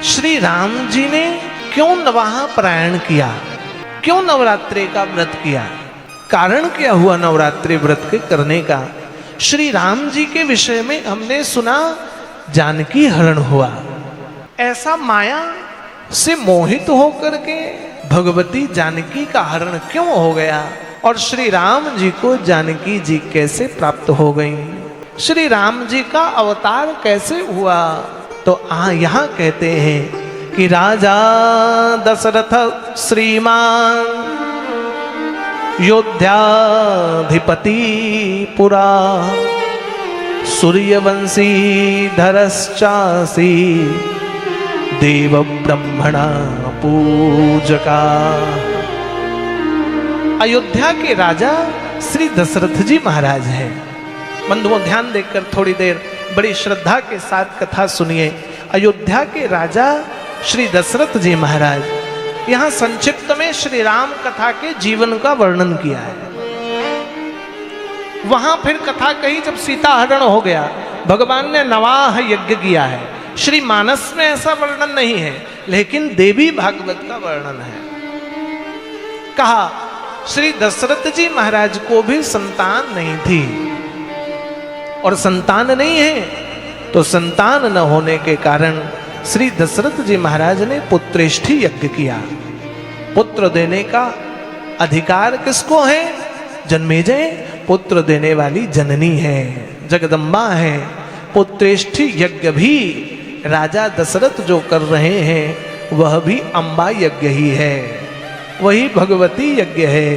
श्री राम जी ने क्यों नवाह पारायण किया, क्यों नवरात्रि का व्रत किया, कारण क्या हुआ नवरात्रि व्रत के करने का। श्री राम जी के विषय में हमने सुना जानकी हरण हुआ। ऐसा माया से मोहित होकर के भगवती जानकी का हरण क्यों हो गया और श्री राम जी को जानकी जी कैसे प्राप्त हो गई, श्री राम जी का अवतार कैसे हुआ। तो यहाँ कहते हैं कि राजा दशरथ श्रीमान योध्याधिपति पुरा सूर्यवंशी धरश्चासी देव ब्रह्मणा पूजका। अयोध्या के राजा श्री दशरथ जी महाराज हैं। बंधुओं ध्यान देकर थोड़ी देर बड़ी श्रद्धा के साथ कथा सुनिए। अयोध्या के राजा श्री दशरथ जी महाराज, यहाँ संक्षिप्त में श्री राम कथा के जीवन का वर्णन किया है। वहां फिर कथा कही जब सीता हरण हो गया, भगवान ने नवाह यज्ञ किया है। श्री मानस में ऐसा वर्णन नहीं है, लेकिन देवी भागवत का वर्णन है। कहा श्री दशरथ जी महाराज को भी संतान नहीं थी, और संतान नहीं है तो संतान न होने के कारण श्री दशरथ जी महाराज ने पुत्रेष्ठी यज्ञ किया। पुत्र देने का अधिकार किसको है? जन्मेजय पुत्र देने वाली जननी है, जगदम्बा है। पुत्रेष्ठी यज्ञ भी राजा दशरथ जो कर रहे हैं वह भी अम्बा यज्ञ ही है, वही भगवती यज्ञ है।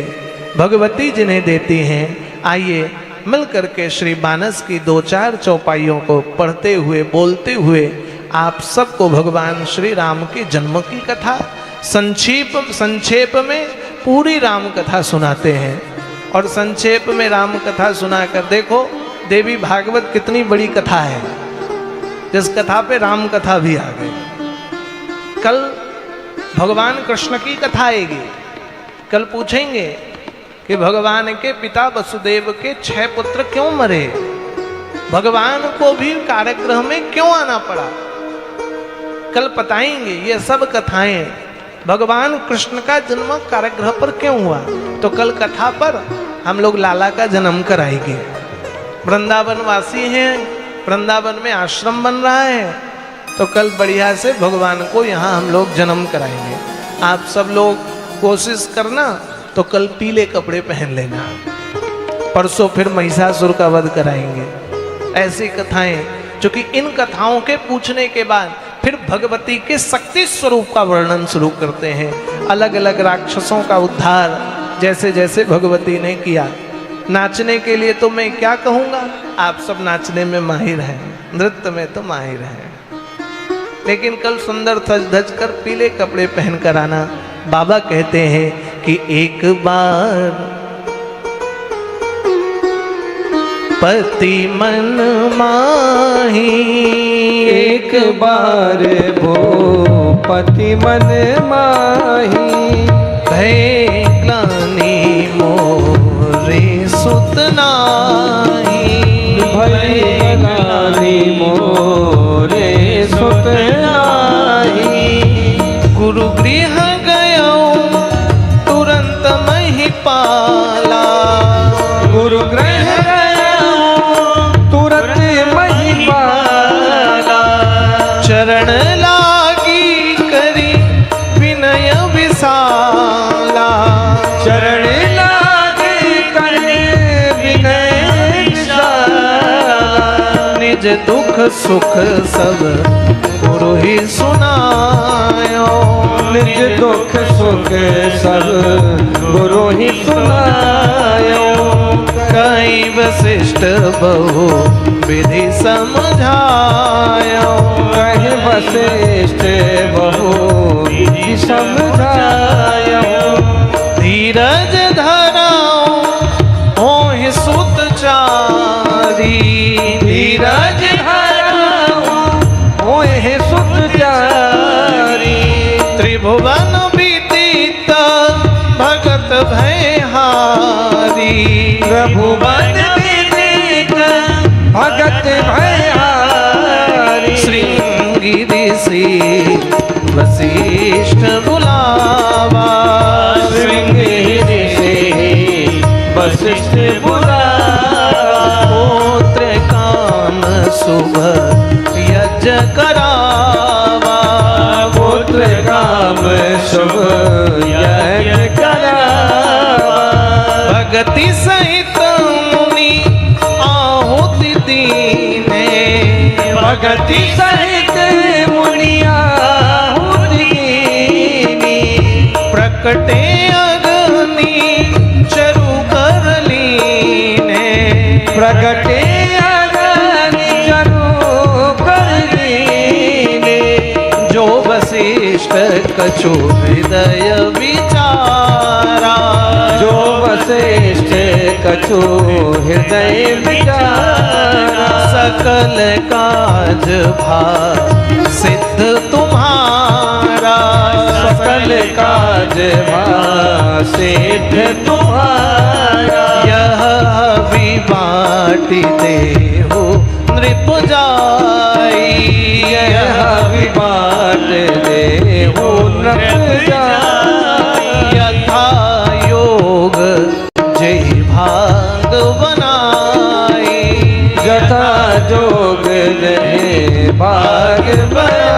भगवती जिन्हें देती हैं। आइए मिल करके श्री मानस की 2-4 चौपाइयों को पढ़ते हुए बोलते हुए आप सबको भगवान श्री राम के जन्म की कथा संक्षेप में पूरी राम कथा सुनाते हैं। और संक्षेप में राम कथा सुनाकर देखो देवी भागवत कितनी बड़ी कथा है, जिस कथा पे राम कथा भी आ गई। कल भगवान कृष्ण की कथा आएगी। कल पूछेंगे कि भगवान के पिता वसुदेव के 6 पुत्र क्यों मरे, भगवान को भी कारागृह में क्यों आना पड़ा। कल बताएंगे ये सब कथाएं। भगवान कृष्ण का जन्म कारागृह पर क्यों हुआ, तो कल कथा पर हम लोग लाला का जन्म कराएंगे। वृंदावन वासी हैं, वृंदावन में आश्रम बन रहा है, तो कल बढ़िया से भगवान को यहाँ हम लोग जन्म कराएंगे। आप सब लोग कोशिश करना तो कल पीले कपड़े पहन लेना, परसों फिर महिषासुर का वध कराएंगे। ऐसी कथाएं, क्योंकि इन कथाओं के पूछने के बाद फिर भगवती के शक्ति स्वरूप का वर्णन शुरू करते हैं। अलग अलग राक्षसों का उद्धार जैसे जैसे भगवती ने किया। नाचने के लिए तो मैं क्या कहूँगा, आप सब नाचने में माहिर हैं, नृत्य में तो माहिर हैं, लेकिन कल सुंदर सज धज कर पीले कपड़े पहन कर आना। बाबा कहते हैं कि एक बार पति मन माही, एक बार वो पति मन माही, भय ग्लानि मोरे सुत नाही, भय ग्लानि मोरे सुत नाही। गुरु गृह गयो तुरंत महिपाला, गुरु गृह तुरंत महिपाला, चरण लागी करी विनय विशाला, चरण लागी करी विनय विशाला। निज दुख सुख सब गुरु ही सुनायो, निज दुख सुख सब गुरु ही सुनायो। कई वशिष्ठ बहु विधि समझायो, कहीं वशिष्ठ बहु विधि समझायो। धीरज धराओ होहि सुत चारी, धीरज धराओ होहि सुत चारी। त्रिभुवन विदित भगत भयहारी, त्रिभुवन विदित भगत भयहारी। श्रृंगी श्रृंगी ऋषि वशिष्ठ बुलावा, श्रृंगी ऋषि वशिष्ठ बुलावा, पुत्र काम शुभ यज्ञ करावा, पुत्र काम शुभ यज्ञ करावा, भगति सहित मुनि आहुति दीने, भगति सहित मुनिया दीनी, प्रकटे अग्नि चरु कर लीने, प्रगटे अग्नि चरु कर लीने, जो वशिष्ठ कछु हृदय विचारा, जो वशिष्ठ कछु हृदय विचारा, सकल काज भाग सिद्ध तुम्हारा, सकल काज सिद्ध तुम्हारा, यह विबाटी देहु नृप जाई, यह विबाट देहु नृप जाई, यथा योग जय भाग बनाई, यथा जोग रहे भाग बनाई।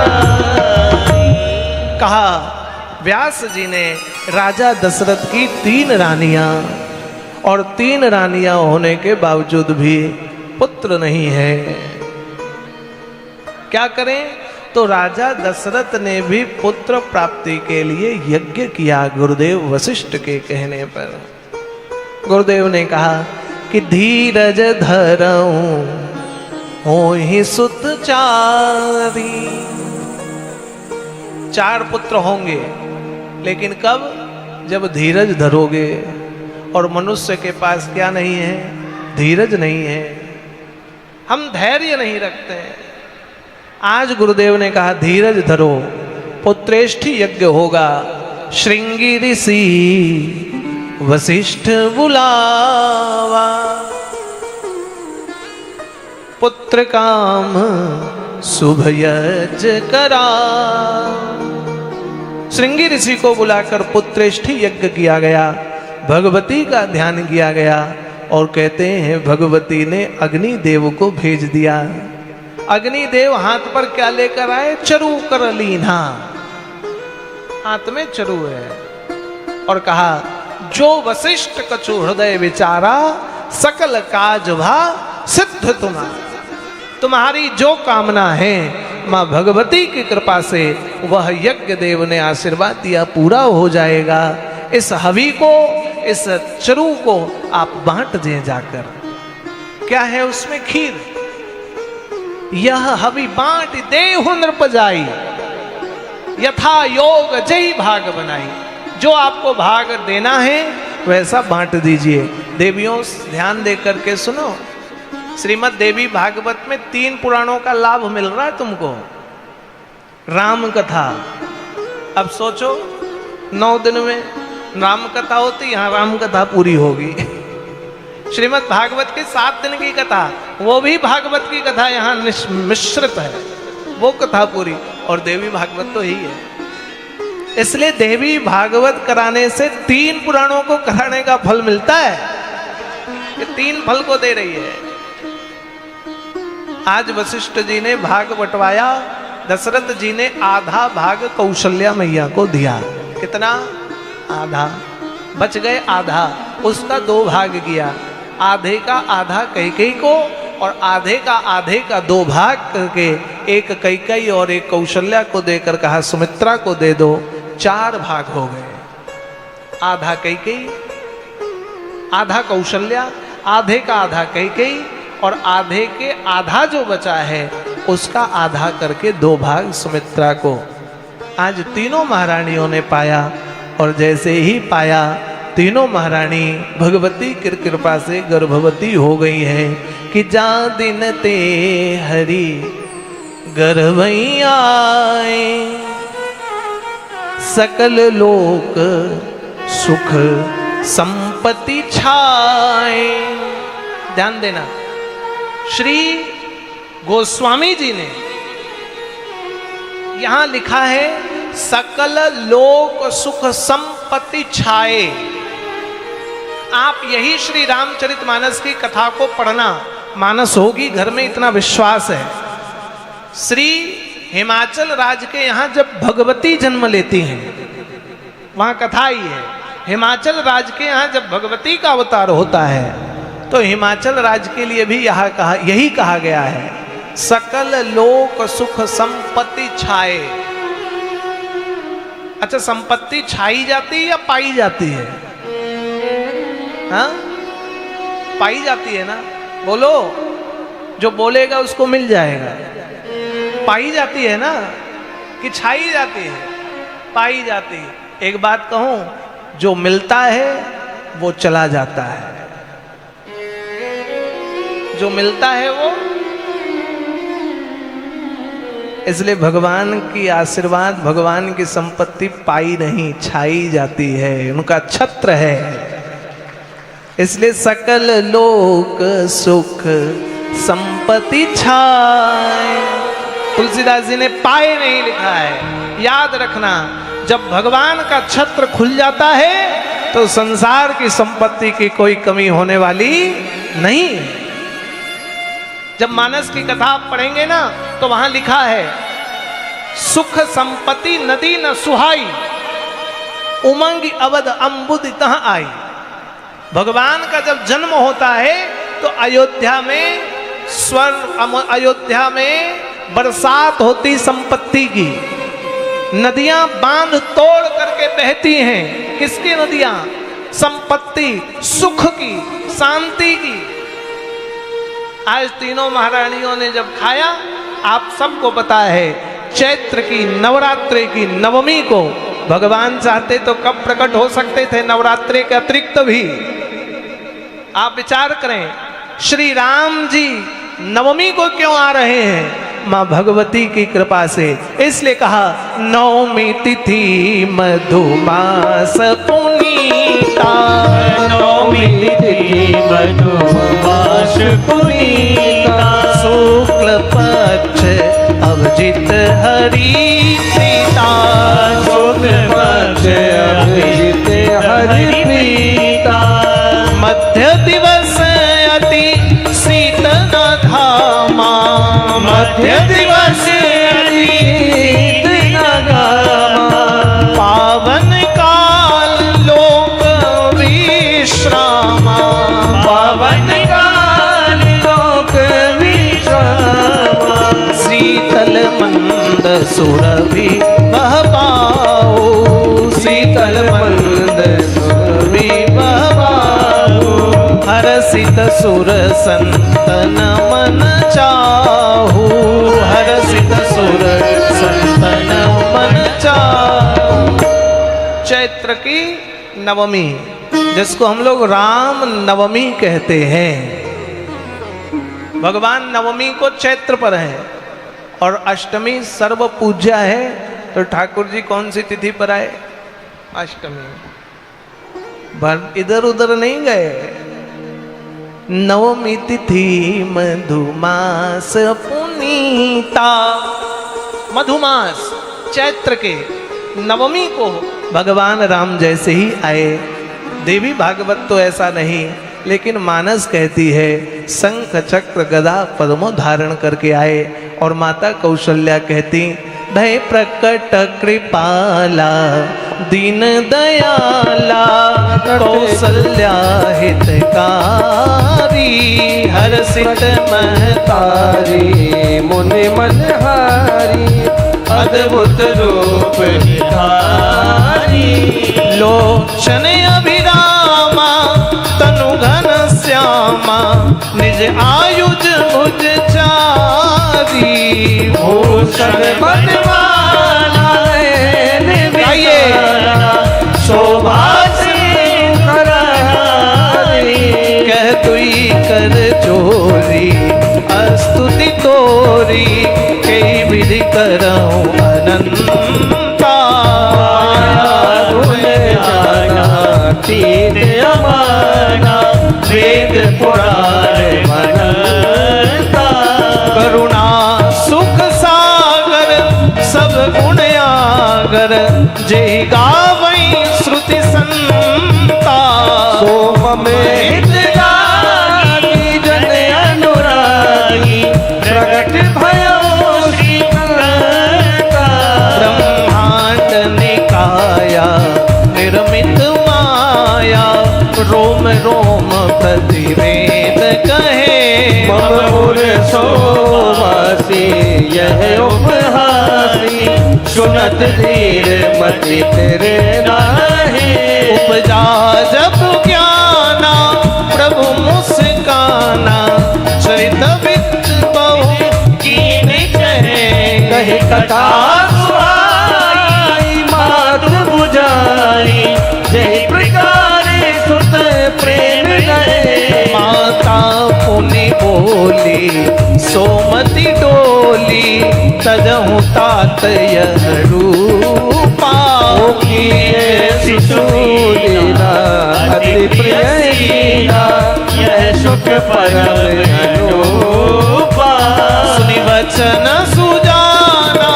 कहा व्यास जी ने राजा दशरथ की 3 रानियां और 3 रानियां होने के बावजूद भी पुत्र नहीं है, क्या करें? तो राजा दशरथ ने भी पुत्र प्राप्ति के लिए यज्ञ किया गुरुदेव वशिष्ठ के कहने पर। गुरुदेव ने कहा कि धीरज धरऊं होहि सुत चारी, 4 पुत्र होंगे, लेकिन कब? जब धीरज धरोगे। और मनुष्य के पास क्या नहीं है? धीरज नहीं है, हम धैर्य नहीं रखते हैं। आज गुरुदेव ने कहा धीरज धरो, पुत्रेष्ठी यज्ञ होगा, श्रृंगी ऋषि वशिष्ठ बुलावा, पुत्र काम शुभ यज्ञ करा। श्रृंगी ऋषि को बुलाकर पुत्रेष्ठी यज्ञ किया गया, भगवती का ध्यान किया गया। और कहते हैं भगवती ने अग्निदेव को भेज दिया। अग्निदेव हाथ पर क्या लेकर आए? चरु कर लीना, हाथ में चरु है। और कहा जो वशिष्ठ कछु हृदय विचारा, सकल काज भा सिद्ध तुम्हारी जो कामना है मां भगवती की कृपा से वह यज्ञ देव ने आशीर्वाद दिया, पूरा हो जाएगा। इस हवि को, इस चरु को आप बांट दें जाकर। क्या है उसमें? खीर। यह हवि बांट देहु नृप जाई, यथा योग जय भाग बनाई। जो आपको भाग देना है वैसा बांट दीजिए। देवियों ध्यान दे करके सुनो, श्रीमद् देवी भागवत में 3 पुराणों का लाभ मिल रहा है तुमको। राम कथा, अब सोचो 9 दिन में राम कथा होती, यहां राम कथा पूरी होगी। श्रीमद् भागवत की 7 दिन की कथा, वो भी भागवत की कथा यहां मिश्रित है, वो कथा पूरी। और देवी भागवत तो ही है। इसलिए देवी भागवत कराने से 3 पुराणों को कराने का फल मिलता है। ये 3 फल को दे रही है। आज वशिष्ठ जी ने भाग बंटवाया, दशरथ जी ने आधा भाग कौशल्या मैया को दिया। कितना? आधा। बच गए आधा, उसका 2 भाग किया। आधे का आधा कैकेयी को और आधे का 2 भाग करके एक कैकेयी और एक कौशल्या को देकर कहा सुमित्रा को दे दो। 4 भाग हो गए। आधा कैकेयी, आधा कौशल्या, आधे का आधा कैकेयी और आधे के आधा जो बचा है उसका आधा करके 2 भाग सुमित्रा को। आज तीनों महारानियों ने पाया और जैसे ही पाया तीनों महारानी भगवती की कृपा से गर्भवती हो गई है कि जा दिन ते हरि गर्भई आए, सकल लोक सुख संपत्ति छाए। ध्यान देना, श्री गोस्वामी जी ने यहां लिखा है सकल लोक सुख संपत्ति छाए। आप यही श्री रामचरितमानस की कथा को पढ़ना, मानस होगी घर में, इतना विश्वास है। श्री हिमाचल राज्य के यहां जब भगवती जन्म लेती हैं, वहां कथा ही है, हिमाचल राज्य के यहां जब भगवती का अवतार होता है तो हिमाचल राज्य के लिए भी यही कहा गया है, सकल लोक सुख संपत्ति छाए। अच्छा, संपत्ति छाई जाती है या पाई जाती है? हाँ, पाई जाती है ना, बोलो, जो बोलेगा उसको मिल जाएगा। पाई जाती है ना कि छाई जाती है? पाई जाती है। एक बात कहूं, जो मिलता है वो चला जाता है, जो मिलता है वो। इसलिए भगवान की आशीर्वाद, भगवान की संपत्ति पाई नहीं, छाई जाती है, उनका छत्र है। इसलिए सकल लोक सुख संपत्ति छाए। तुलसीदास जी ने पाए नहीं लिखा है। याद रखना, जब भगवान का छत्र खुल जाता है तो संसार की संपत्ति की कोई कमी होने वाली नहीं। जब मानस की कथा आप पढ़ेंगे ना तो वहां लिखा है, सुख संपत्ति नदी न सुहाई, उमंग अवध अम्बुद तहाँ आई। भगवान का जब जन्म होता है तो अयोध्या में बरसात होती संपत्ति की, नदियां बांध तोड़ करके बहती हैं। किसकी नदियां? संपत्ति, सुख की, शांति की। आज तीनों महारानियों ने जब खाया, आप सबको पता है, चैत्र की नवरात्रि की नवमी को भगवान चाहते तो कब प्रकट हो सकते थे, नवरात्रि के अतिरिक्त भी। आप विचार करें, श्री राम जी नवमी को क्यों आ रहे हैं? मां भगवती की कृपा से। इसलिए कहा, नवमी तिथि मधुमास पुनीता, नवमी तिथि मधुमास पुनीता, शुक्ल पक्ष अभिजित हरि प्रीता, शुक्ल पक्ष अभिजित हरि प्रीता, मध्य दिवस अति शीतल धामा, मध्य दिवस अति शीतल धामा, पावन काल लोक विश्रामा, पावन काल लोक विश्रामा, शीतल मंद सुरभि बहबाओ, शीतल मंद सुरभि बहबाओ, हरसित सुर संतन मन चाहू, हरसित सुर संतन मन चाहू। चैत्र की नवमी, जिसको हम लोग राम नवमी कहते हैं। भगवान नवमी को चैत्र पर है और अष्टमी सर्व पूज्या है। तो ठाकुर जी कौन सी तिथि पर आए? अष्टमी। इधर उधर नहीं गए। नवमी तिथि मधुमास पुनीता, मधुमास चैत्र के नवमी को भगवान राम जैसे ही आए। देवी भागवत तो ऐसा नहीं, लेकिन मानस कहती है शंख चक्र गदा पद्मो धारण करके आए। और माता कौशल्या कहती, भय प्रकट कृपाला दीन दयाला, कौशल्या हितकारी, हर्षित महतारी, मुनि मनहारी, अद्भुत रूप निधारी, लोचन अभिरामा तनु घन श्यामा, निज आयुज मुझ चारी, भूषण बनवाना शोभा कह तुई कर चोरी, स्तुति तोरी, कई विधि करऊं अनंता, तीन अमाना, वेद पुराण मनता, करुणा सुख सागर सब सागर जे गावई श्रुति संता सोम में हितगामी जन अनुरागी प्रगट भयो श्री करता। ब्रह्मांड निकाया निर्मित माया रोम रोम प्रतिवेद कहे मम उर सोमासी यह उपहासी सुनत धीर मति तेरे नाहे। उपजा जब ज्ञाना प्रभु मुस्काना चरित वित्त बहु कीन कहे कही कथा सुहाई मात बुझाई जय प्रकार सुत प्रेम गए। माता पुनि बोली सोमति डोली तजहु तात यह रूपा शिशु लीला अति प्रिय लीला यह सुख परम अनुपा। सुनि वचन सुजाना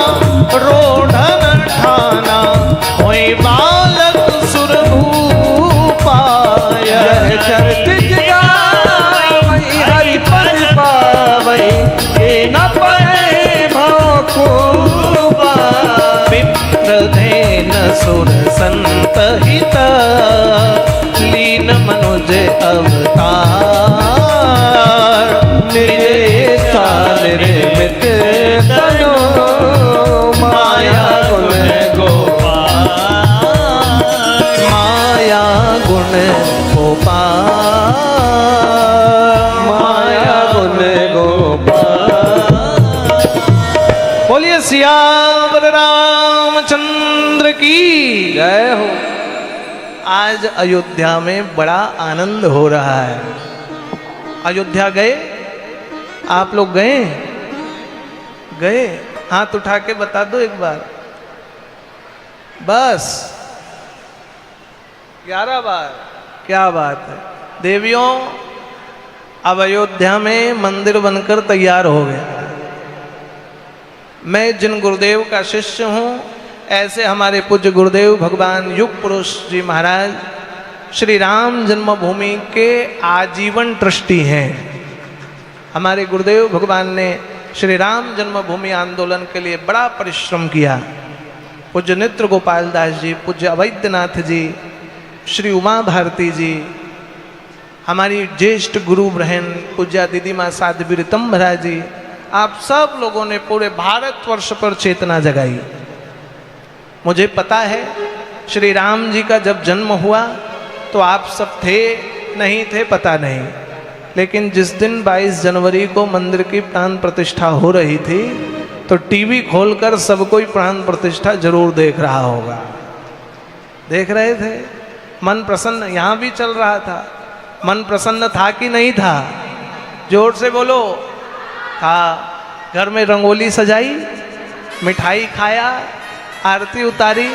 रोढ़न ठाना होय बालक सुरभूपा। यह चरित जगावई हरि पद पावई ये न पड़े भव खूबा। विप्रधेन सुर संत हित लीन मनुज अवतार निर्देशा निर्मित तनु माया गुण गोपाल। माया गुण गोपाल माया गुण गोपाल। बोलिए सियावर रामचंद्र की जय हो। आज अयोध्या में बड़ा आनंद हो रहा है। अयोध्या गए आप लोग गए गए हाथ उठा के बता दो एक बार बस 11 बार। क्या बात है देवियों, अब अयोध्या में मंदिर बनकर तैयार हो गया। मैं जिन गुरुदेव का शिष्य हूँ ऐसे हमारे पूज्य गुरुदेव भगवान युग पुरुष जी महाराज श्री राम जन्मभूमि के आजीवन ट्रस्टी हैं। हमारे गुरुदेव भगवान ने श्री राम जन्मभूमि आंदोलन के लिए बड़ा परिश्रम किया। पूज्य नित्र गोपाल दास जी, पूज्य अवैधनाथ जी, श्री उमा भारती जी, हमारी ज्येष्ठ गुरु बहन पूज्या दीदी माँ साध्वी रीतम्भरा जी, आप सब लोगों ने पूरे भारतवर्ष पर चेतना जगाई। मुझे पता है श्री राम जी का जब जन्म हुआ तो आप सब थे नहीं थे पता नहीं, लेकिन जिस दिन 22 जनवरी को मंदिर की प्राण प्रतिष्ठा हो रही थी तो टीवी खोलकर सब कोई प्राण प्रतिष्ठा जरूर देख रहा होगा। देख रहे थे, मन प्रसन्न यहाँ भी चल रहा था। मन प्रसन्न था कि नहीं था? जोर से बोलो। था। घर में रंगोली सजाई, मिठाई खाया, आरती उतारी।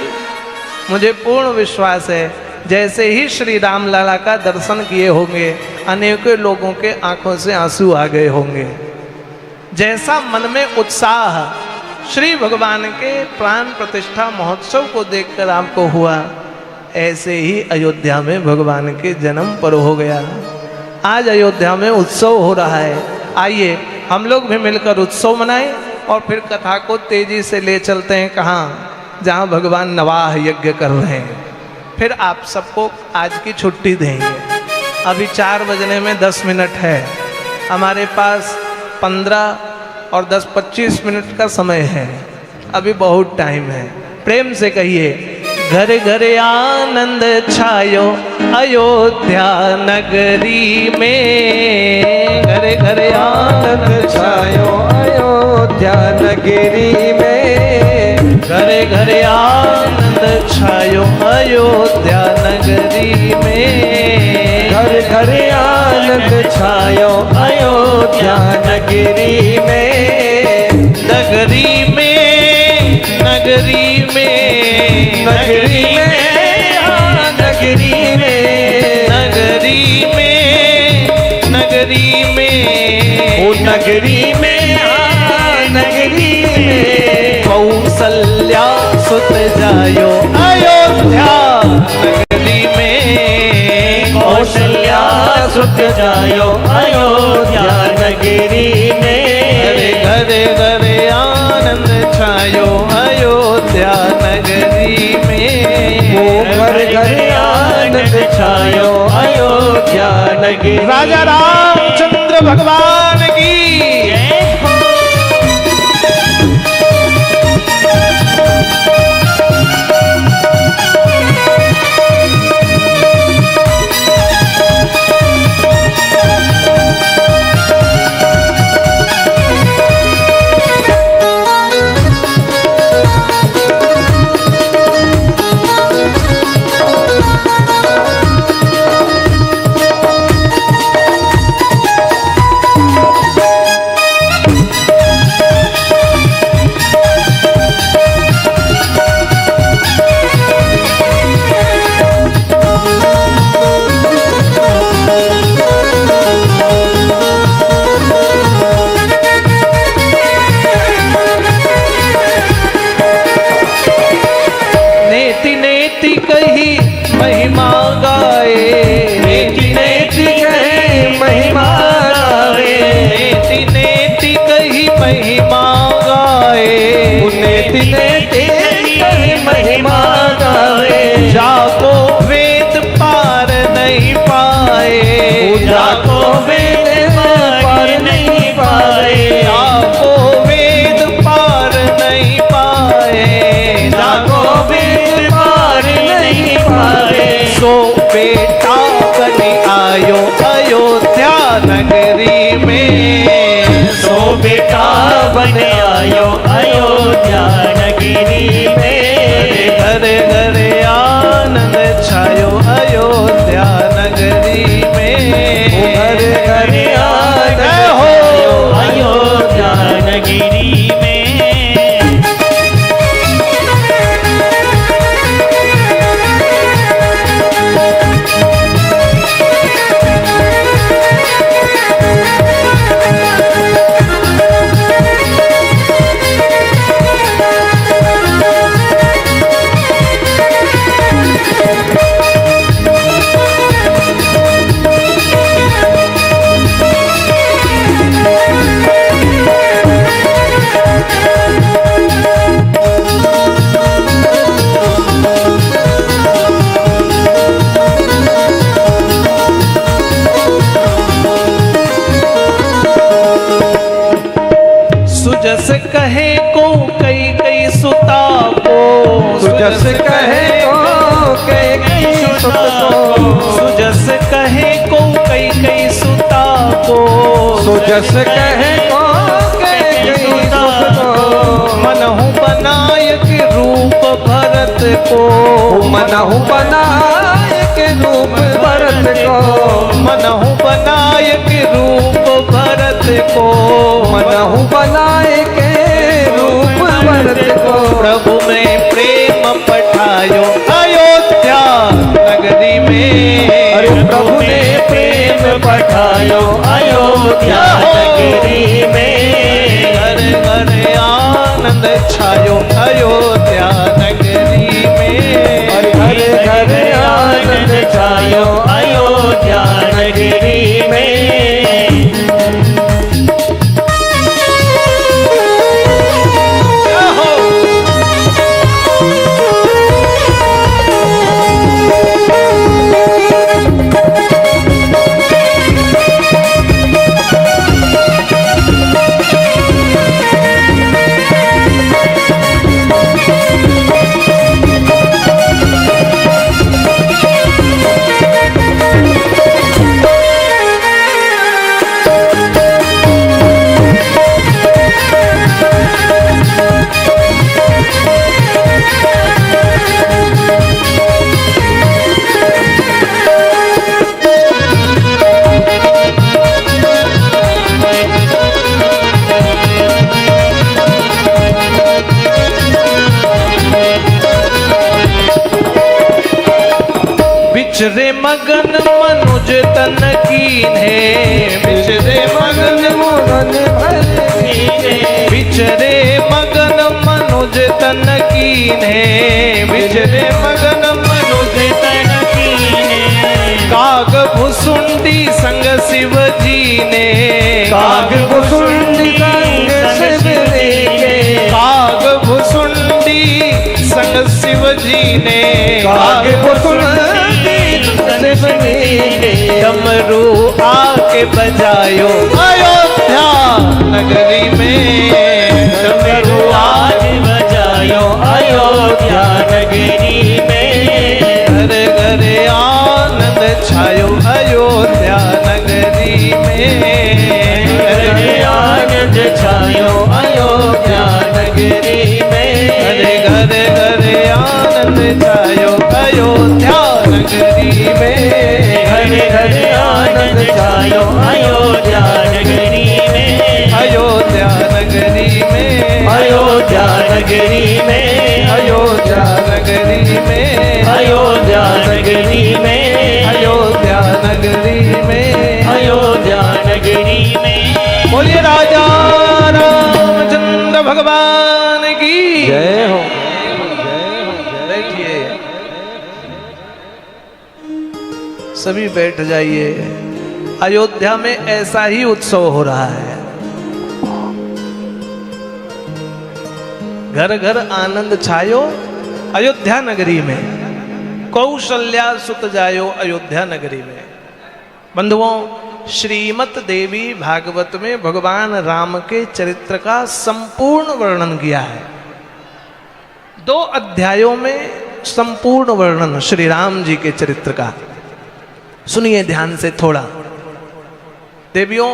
मुझे पूर्ण विश्वास है जैसे ही श्री राम लाला का दर्शन किए होंगे अनेकों लोगों के आंखों से आंसू आ गए होंगे। जैसा मन में उत्साह श्री भगवान के प्राण प्रतिष्ठा महोत्सव को देखकर आपको हुआ, ऐसे ही अयोध्या में भगवान के जन्म पर हो गया। आज अयोध्या में उत्सव हो रहा है। आइए हम लोग भी मिलकर उत्सव मनाएं और फिर कथा को तेजी से ले चलते हैं कहाँ, जहाँ भगवान नवाह यज्ञ कर रहे हैं। फिर आप सबको आज की छुट्टी देंगे। अभी 4 बजने में 10 मिनट है, हमारे पास 15 और 10-25 मिनट का समय है, अभी बहुत टाइम है। प्रेम से कहिए, घर घर आनंद छायो अयोध्या नगरी में। घर घर आनंद छायो अयोध्या नगरी में। घर घर आनंद छायो अयोध्या नगरी में। घर घर आनंद छायो अयोध्या नगरी में। नगरी में, नगरी में, नगरी में, हाँ नगरी में। नगरी में, नगरी में, ओ नगरी में, हाँ नगरी में। कौसल्या सुत जा छायो अयोध्या नगरी में। कौशल्या सुख जायो अयोध्या नगरी में। घरे घरे घरे आनंद छायो अयोध्या नगरी में। घर घर आनंद छायो अयोध्या नगरी। राजा रामचंद्र भगवान की महिमा गाए। नेति नेति कहे महिमा गावे। नेति नेति कही महिमा गाए। नेति नेति कहे महिमा गावे। जाको वेद पार नहीं पाए। जाको वेद पार नहीं पाए। जाको वेद पार नहीं पाए। जाको वेद पार नहीं पाए। सो बेटा बनी आयो अयोध्या नगरी में। सो बेटा बन आयो अयोध्या नगरी में। घरे घरे आनंद छायो अयोध्या नगरी में। घर घर आनंद छायो अयोध्या नगरी में। सुजस कहे को कई कई सुता को। सुजस कहे को कई कई सुता को। सुजस कहे को कई कई सुता को। सुजस कहे को कई कई सुता को। मनहु बनायक रूप भरत को। मनहु बनायक रूप भरत को। मनहु बनायक रूप भरत को। मनहु बनायक रूप भरत को। प्रभु में प्रेम पठायो अयोध्या नगरी में। अरे प्रभु ने प्रेम पठायो अयोध्या नगरी में। घर घर आनंद छायो अयोध्या नगरी में। घर घर आनंद छायो अयोध्या नगरी में। बिचरे मगन मनुज तन कीन्हे। बिचरे मगन मोहन भर कीने। बिचरे मगन मनुज तन तन कीने, विचरे मगन मनुज तन कीने, काग भुसुंडी संग शिव जी ने, काग भुसुंडी संग शिव जी ने, काग भुसुंडी संग शिव जी ने, काग भुसुंडी शिव जी ने, डमरू आके बजायो अयोध्या नगरी में, डमरू आज बजायो अयोध्या नगरी में, घर घर आनंद छायो अयोध्या नगरी में, घर आनंद छायो अयोध्या नगरी में, घर घर घर आनंद छायो अयोध्या नगरी में, घर घर आनंद छायो अयोध्या नगरी में, अयोध्या नगरी में, अयोध्या नगरी में, अयोध्या नगरी में, अयोध्या नगरी में, अयोध्या नगरी में, अयोध्या नगरी में। बोलिए राजा रामचंद्र भगवान की जय हो। बैठिए, सभी बैठ जाइए। अयोध्या में ऐसा ही उत्सव हो रहा है, घर घर आनंद छायो अयोध्या नगरी में, कौशल्या सुत जायो अयोध्या नगरी में। बंधुओं, श्रीमद् देवी भागवत में भगवान राम के चरित्र का संपूर्ण वर्णन किया है। 2 अध्यायों में संपूर्ण वर्णन श्री राम जी के चरित्र का। सुनिए ध्यान से थोड़ा। देवियों,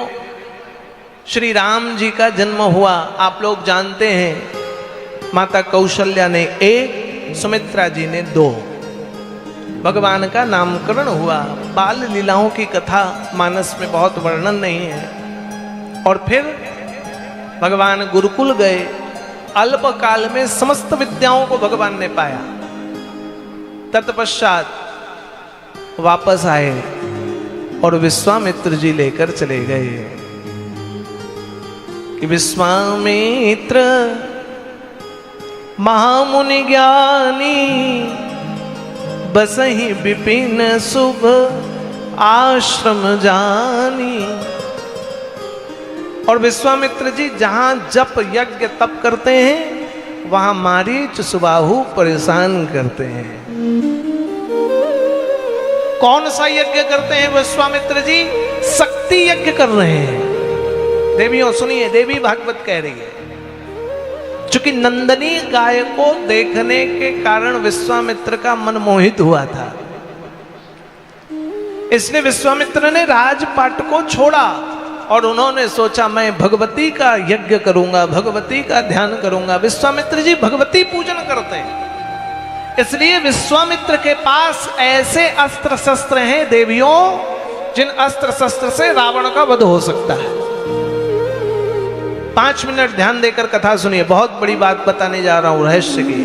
श्री राम जी का जन्म हुआ, आप लोग जानते हैं, माता कौशल्या ने 1, सुमित्रा जी ने 2। भगवान का नामकरण हुआ। बाल लीलाओं की कथा मानस में बहुत वर्णन नहीं है। और फिर भगवान गुरुकुल गए। अल्पकाल में समस्त विद्याओं को भगवान ने पाया। तत्पश्चात वापस आए और विश्वामित्र जी लेकर चले गए कि विश्वामित्र महामुनि ज्ञानी, बसहि विपिन शुभ आश्रम जानी। और विश्वामित्र जी जहां जप यज्ञ तप करते हैं, वहां मारीच सुबाहु परेशान करते हैं। कौन सा यज्ञ करते हैं विश्वामित्र जी? शक्ति यज्ञ कर रहे हैं। देवियों सुनिए, देवी भागवत कह रही है, चूंकि नंदनी गाय को देखने के कारण विश्वामित्र का मन मोहित हुआ था, इसलिए विश्वामित्र ने राजपाट को छोड़ा और उन्होंने सोचा मैं भगवती का यज्ञ करूंगा, भगवती का ध्यान करूंगा। विश्वामित्र जी भगवती पूजन करते हैं, इसलिए विश्वामित्र के पास ऐसे अस्त्र शस्त्र हैं देवियों, जिन अस्त्र शस्त्र से रावण का वध हो सकता है। 5 मिनट ध्यान देकर कथा सुनिए, बहुत बड़ी बात बताने जा रहा हूं रहस्य की।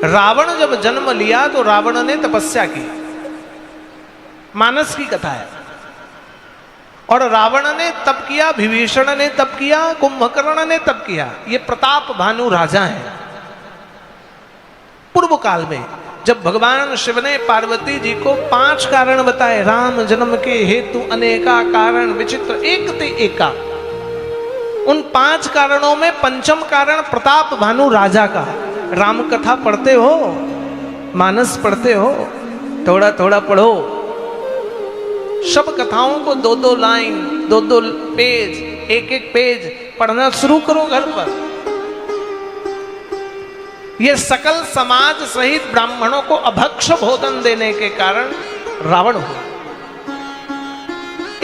रावण जब जन्म लिया तो रावण ने तपस्या की, मानस की कथा है। और रावण ने तप किया, विभीषण ने तप किया, कुंभकर्ण ने तप किया। ये प्रताप भानु राजा हैं। पूर्व काल में जब भगवान शिव ने पार्वती जी को 5 कारण बताए, राम जन्म के हेतु अनेका कारण विचित्र एक ते एका, उन 5 कारणों में पंचम कारण प्रताप भानु राजा का। राम कथा पढ़ते हो, मानस पढ़ते हो, थोड़ा थोड़ा पढ़ो। सब कथाओं को 2-2 लाइन, 2-2 पेज, 1-1 पेज पढ़ना शुरू करो घर पर। ये सकल समाज सहित ब्राह्मणों को अभक्ष भोजन देने के कारण रावण हुआ।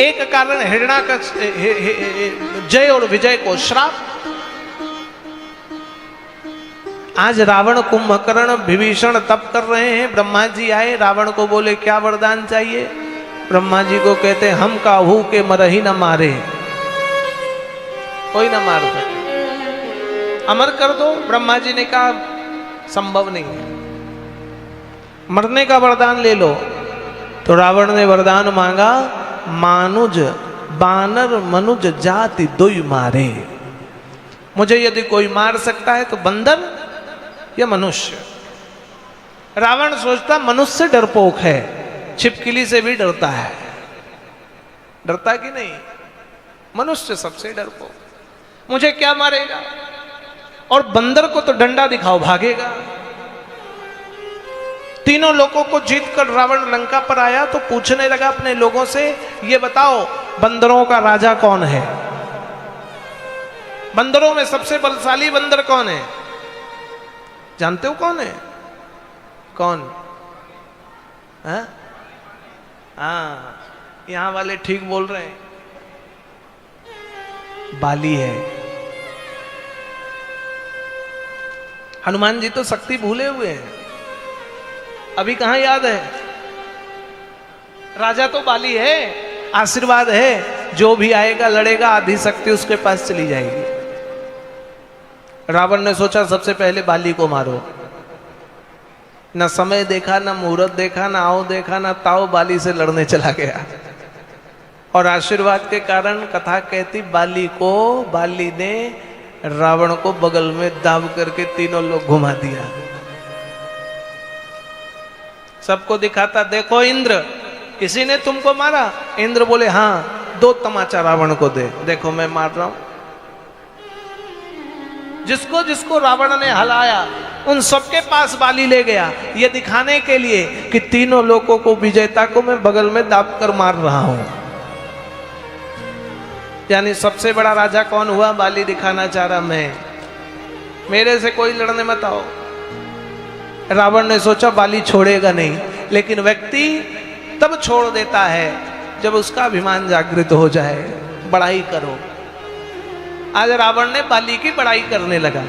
एक कारण हिरण्याकश जय और विजय को श्राप। आज रावण, कुंभकर्ण, विभीषण तप कर रहे हैं। ब्रह्मा जी आए, रावण को बोले क्या वरदान चाहिए? ब्रह्मा जी को कहते हम काहू के मरही न मारे, कोई न मार सके, अमर कर दो। ब्रह्मा जी ने कहा संभव नहीं है, मरने का वरदान ले लो। तो रावण ने वरदान मांगा, मानुज बानर मनुज जाति दुई मारे। मुझे यदि कोई मार सकता है तो बंदर या मनुष्य। रावण सोचता मनुष्य डरपोक है, छिपकली से भी डरता है। डरता कि नहीं? मनुष्य सबसे डरपोक, मुझे क्या मारेगा? और बंदर को तो डंडा दिखाओ भागेगा। तीनों लोगों को जीतकर रावण लंका पर आया तो पूछने लगा अपने लोगों से, ये बताओ बंदरों का राजा कौन है? बंदरों में सबसे बलशाली बंदर कौन है? जानते हो कौन है? कौन? हाँ, यहां वाले ठीक बोल रहे हैं, बाली है। हनुमान जी तो शक्ति भूले हुए हैं, अभी कहां याद है? राजा तो बाली है, आशीर्वाद है, जो भी आएगा लड़ेगा आधी शक्ति उसके पास चली जाएगी। रावण ने सोचा सबसे पहले बाली को मारो। ना समय देखा, ना मुहूर्त देखा, ना आओ देखा, ना ताओ, बाली से लड़ने चला गया। और आशीर्वाद के कारण कथा कहती बाली ने रावण को बगल में दाब करके तीनों लोग घुमा दिया। सबको दिखाता, देखो इंद्र, किसी ने तुमको मारा? इंद्र बोले हाँ, 2 तमाचा रावण को दे, देखो मैं मार रहा हूं। जिसको जिसको रावण ने हलाया उन सबके पास बाली ले गया, ये दिखाने के लिए कि तीनों लोगों को, विजेता को मैं बगल में दाब कर मार रहा हूं। यानी सबसे बड़ा राजा कौन हुआ? बाली दिखाना चाह रहा मैं, मेरे से कोई लड़ने मत आओ। रावण ने सोचा बाली छोड़ेगा नहीं, लेकिन व्यक्ति तब छोड़ देता है जब उसका अभिमान जागृत हो जाए। बड़ाई करो। आज रावण ने बाली की बड़ाई करने लगा।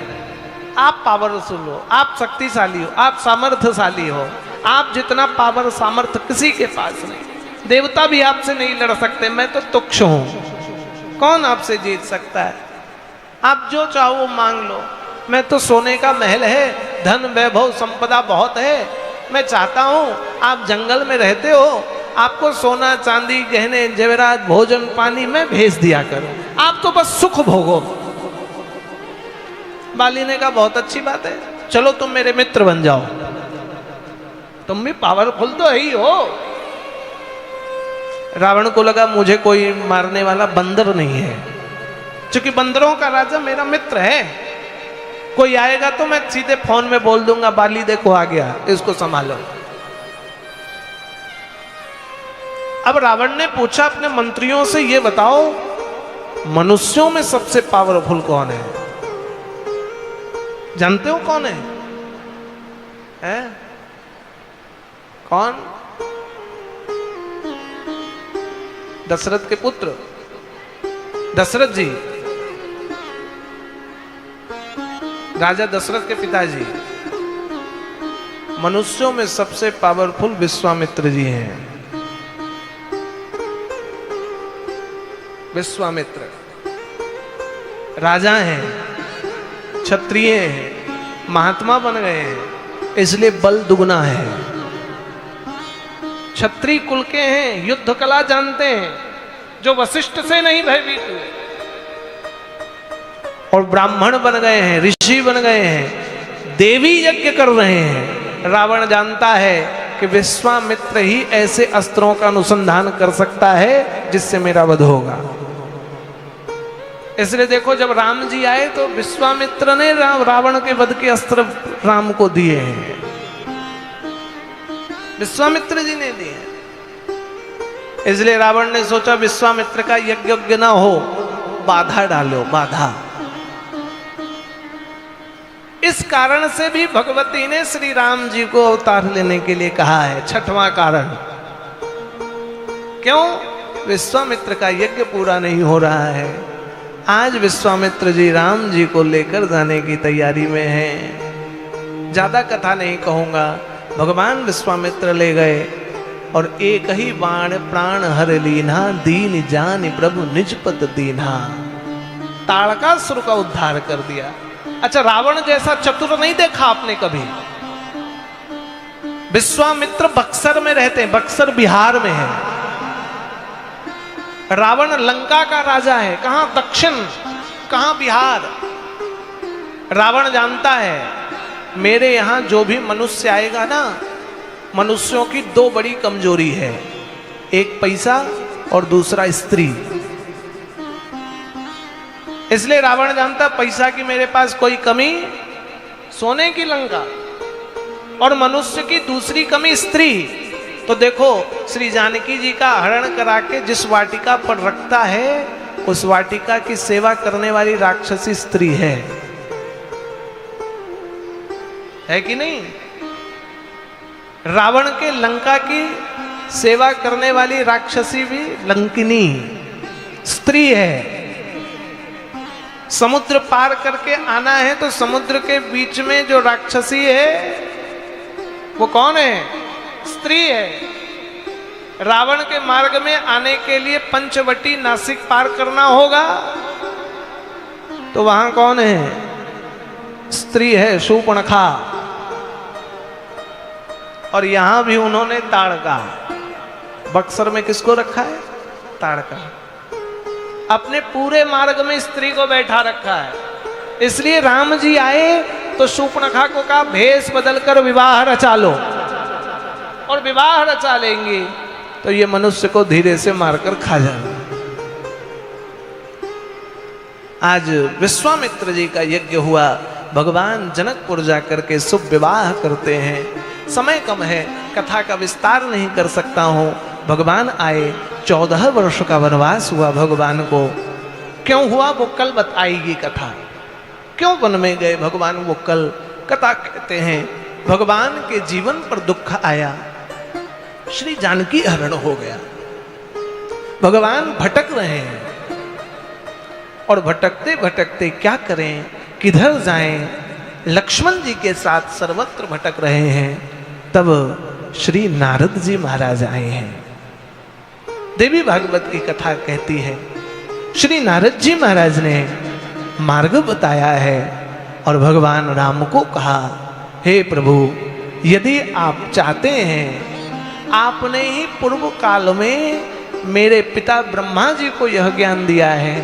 आप पावरफुल हो, आप शक्तिशाली हो, आप सामर्थ्यशाली हो, आप जितना पावर सामर्थ्य किसी के पास नहीं। देवता भी आपसे नहीं लड़ सकते, मैं तो तुच्छ हूं, कौन आपसे जीत सकता है? आप जो चाहो वो मांग लो, मैं तो सोने का महल है, धन वैभव संपदा बहुत है, मैं चाहता हूं आप जंगल में रहते हो, आपको सोना चांदी गहने जेवरात भोजन पानी मैं भेज दिया करूं, आप तो बस सुख भोगो। बाली ने कहा बहुत अच्छी बात है, चलो तुम मेरे मित्र बन जाओ, तुम भी पावरफुल तो ही हो। रावण को लगा मुझे कोई मारने वाला बंदर नहीं है, क्योंकि बंदरों का राजा मेरा मित्र है, कोई आएगा तो मैं सीधे फोन में बोल दूंगा बाली देखो आ गया, इसको संभालो। अब रावण ने पूछा अपने मंत्रियों से, ये बताओ मनुष्यों में सबसे पावरफुल कौन है? जानते हो कौन है? कौन? दशरथ के पुत्र दशरथ जी, राजा दशरथ के पिताजी। मनुष्यों में सबसे पावरफुल विश्वामित्र जी हैं। विश्वामित्र राजा हैं, क्षत्रिय हैं, महात्मा बन गए हैं, इसलिए बल दुगना है। क्षत्रिय कुल के हैं, युद्ध कला जानते हैं, जो वशिष्ठ से नहीं भयभीत हुए, और ब्राह्मण बन गए हैं, ऋषि बन गए हैं, देवी यज्ञ कर रहे हैं। रावण जानता है कि विश्वामित्र ही ऐसे अस्त्रों का अनुसंधान कर सकता है जिससे मेरा वध होगा। इसलिए देखो जब राम जी आए तो विश्वामित्र ने रावण के वध के अस्त्र राम को दिए हैं, विश्वामित्र जी ने दिए। इसलिए रावण ने सोचा विश्वामित्र का यज्ञ ना हो, बाधा डालो, बाधा। इस कारण से भी भगवती ने श्री राम जी को अवतार लेने के लिए कहा है। छठवां कारण क्यों? विश्वामित्र का यज्ञ पूरा नहीं हो रहा है। आज विश्वामित्र जी राम जी को लेकर जाने की तैयारी में हैं। ज्यादा कथा नहीं कहूंगा। भगवान विश्वामित्र ले गए और एक ही बाण प्राण हर लीना, दीन जान प्रभु निज पद दीना। ताड़कासुर का उद्धार कर दिया। अच्छा, रावण जैसा चतुर नहीं देखा आपने कभी। विश्वामित्र बक्सर में रहते हैं, बक्सर बिहार में है। रावण लंका का राजा है। कहां? दक्षिण। कहां? बिहार। रावण जानता है मेरे यहां जो भी मनुष्य आएगा ना, मनुष्यों की दो बड़ी कमजोरी है, एक पैसा और दूसरा स्त्री। इसलिए रावण जानता पैसा की मेरे पास कोई कमी, सोने की लंका, और मनुष्य की दूसरी कमी स्त्री। तो देखो श्री जानकी जी का हरण करा के जिस वाटिका पर रखता है, उस वाटिका की सेवा करने वाली राक्षसी स्त्री है कि नहीं? रावण के लंका की सेवा करने वाली राक्षसी भी लंकिनी स्त्री है। समुद्र पार करके आना है तो समुद्र के बीच में जो राक्षसी है वो कौन है? स्त्री है। रावण के मार्ग में आने के लिए पंचवटी नासिक पार करना होगा तो वहां कौन है? स्त्री है, शूर्पणखा। और यहां भी उन्होंने ताड़का, बक्सर में किसको रखा है? ताड़का। अपने पूरे मार्ग में स्त्री को बैठा रखा है। इसलिए राम जी आए तो शूर्पणखा को कहा भेष बदलकर विवाह रचा लो, और विवाह रचा लेंगे तो ये मनुष्य को धीरे से मारकर खा जाए। आज विश्वामित्र जी का यज्ञ हुआ, भगवान जनकपुर जाकर के शुभ विवाह करते हैं। समय कम है, कथा का विस्तार नहीं कर सकता हूं। भगवान आए, 14 वर्ष का वनवास हुआ भगवान को। क्यों हुआ वो कल बताएगी कथा। क्यों वन में गए भगवान वो कल कथा कहते हैं। भगवान के जीवन पर दुख आया, श्री जानकी हरण हो गया। भगवान भटक रहे हैं और भटकते भटकते क्या करें, किधर जाएं। लक्ष्मण जी के साथ सर्वत्र भटक रहे हैं। तब श्री नारद जी महाराज आए हैं। देवी भागवत की कथा कहती है श्री नारद जी महाराज ने मार्ग बताया है और भगवान राम को कहा, हे प्रभु, यदि आप चाहते हैं, आपने ही पूर्व काल में मेरे पिता ब्रह्मा जी को यह ज्ञान दिया है,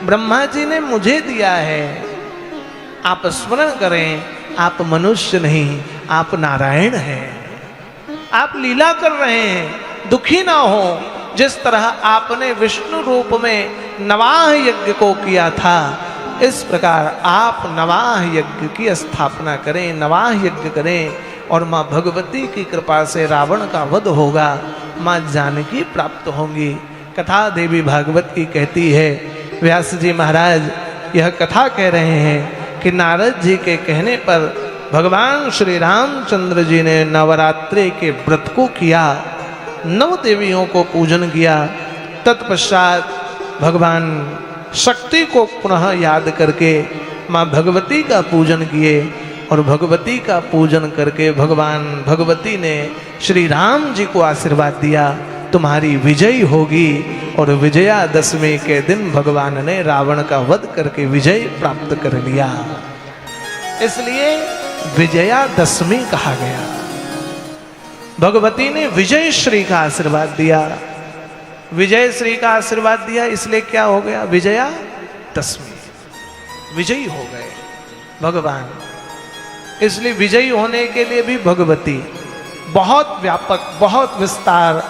ब्रह्मा जी ने मुझे दिया है। आप स्मरण करें, आप मनुष्य नहीं, आप नारायण हैं। आप लीला कर रहे हैं, दुखी ना हो। जिस तरह आपने विष्णु रूप में नवाह यज्ञ को किया था, इस प्रकार आप नवाह यज्ञ की स्थापना करें, नवाह यज्ञ करें, और माँ भगवती की कृपा से रावण का वध होगा, माँ जानकी प्राप्त होंगी। कथा देवी भागवत की कहती है। व्यास जी महाराज यह कथा कह रहे हैं कि नारद जी के कहने पर भगवान श्री रामचंद्र जी ने नवरात्रि के व्रत को किया, 9 देवियों को पूजन किया। तत्पश्चात भगवान शक्ति को पुनः याद करके माँ भगवती का पूजन किए, और भगवती का पूजन करके भगवान भगवती ने श्री राम जी को आशीर्वाद दिया, तुम्हारी विजय होगी। और विजयादशमी के दिन भगवान ने रावण का वध करके विजय प्राप्त कर लिया, इसलिए विजयादशमी कहा गया। भगवती ने विजय श्री का आशीर्वाद दिया, विजय श्री का आशीर्वाद दिया, इसलिए क्या हो गया? विजयादशमी, विजयी हो गए भगवान। इसलिए विजयी होने के लिए भी भगवती बहुत व्यापक, बहुत विस्तार,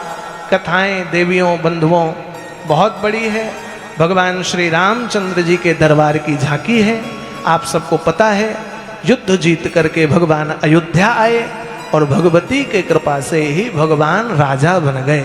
कथाएं देवियों बंधुओं बहुत बड़ी है। भगवान श्री रामचंद्र जी के दरबार की झांकी है। आप सबको पता है, युद्ध जीत करके भगवान अयोध्या आए और भगवती के कृपा से ही भगवान राजा बन गए।